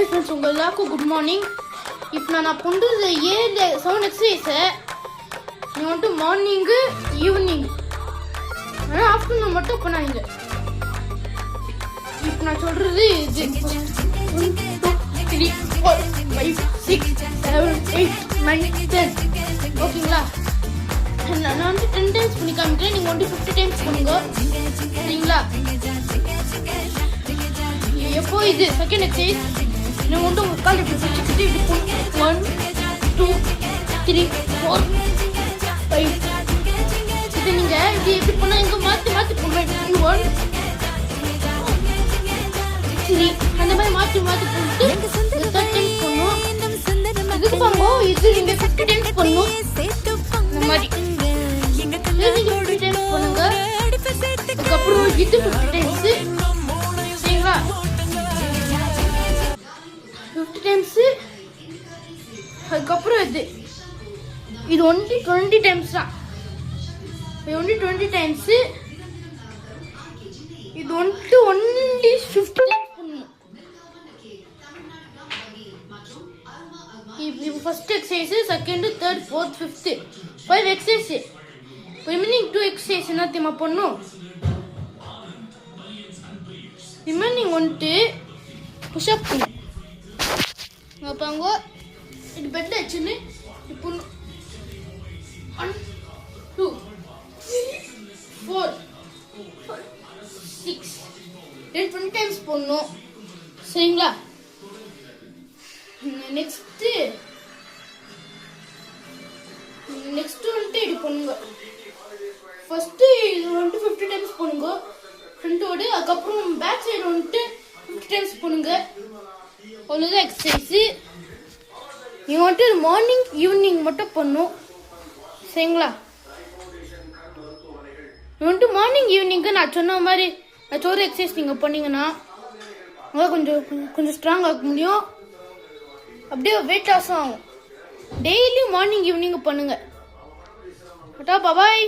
Hi friends, உங்கள் எல்லாருக்கும் good morning. இப்போ நான் பண்ணுறது 7 எக்ஸசைஸை நீங்கள் வந்துட்டு மார்னிங்கு ஈவினிங் ஆனால் ஆஃப்டர்நூன் மட்டும் பண்ணாங்க. இப்போ நான் சொல்கிறது இது 1 2 3 4 5 6 7 8 9 10 ஓகேங்களா? நான் வந்து 10 டைம்ஸ் பண்ணி காமிக்கிறேன். நீங்கள் வந்து 50 டைம்ஸ் பண்ணுங்க சரிங்களா? எப்போ இது செகண்ட் எக்ஸசைஸ் நீங்கள் வந்து உங்கள் கால் இப்படி வச்சுக்கிட்டு இது 1 2 3 4 5 இது நீங்கள் இது எப்படி பண்ணால் இங்கே மாற்றி போடுவேன். 1 3 அந்த மாதிரி மாற்றி போட்டு 30 டைம்ஸ் பண்ணணும். இதுக்கு பாங்க இது நீங்கள் 50 டைம்ஸ் பண்ணணும். இந்த மாதிரி நீங்கள் 50 டைம்ஸ் பண்ணுங்க. அதுக்கப்புறம் இது 50 டைம்ஸு சரிங்களா? 50 டைம்ஸு அதுக்கப்புறம் இது ஒன்லி 20 டைம்ஸ் தான். இது ஒன்லி 20 டைம்ஸு. இது வந்துட்டு ஒன்லி 50 டைம்ஸ் பண்ணணும். இது first exercise, second, third, fourth, fifth 5 exercise. Remaining 2 exercise என்ன தெரியுமா பண்ணும்? ரிமைனிங் வந்துட்டு புஷ்அப் பண்ணும். பாங்க இது பெட்டில் வச்சுன்னு இப்போ 1 2 3 4 6 20 டைம்ஸ் போடணும் சரிங்களா? நெக்ஸ்ட்டு வந்துட்டு இது பண்ணுங்க. ஃபர்ஸ்ட்டு இது வந்துட்டு 50 டைம்ஸ் பண்ணுங்க ஃப்ரண்ட்டோடு. அதுக்கப்புறம் பேக் சைடு வந்துட்டு 50 டைம்ஸ் பண்ணுங்க. அவ்வளோதான் எக்ஸசைஸு. நீங்கள் வந்துட்டு மார்னிங் ஈவினிங் மட்டும் பண்ணும் சரிங்களா? நீங்கள் வந்துட்டு மார்னிங் ஈவினிங்க்கு நான் சொன்ன மாதிரி ஒரு எக்ஸசைஸ் நீங்கள் பண்ணிங்கன்னா உங்களால் கொஞ்சம் ஸ்ட்ராங் ஆக முடியும். அப்படியே வெயிட் லாஸும் ஆகும். டெய்லி மார்னிங் ஈவினிங் பண்ணுங்கள். பாய்.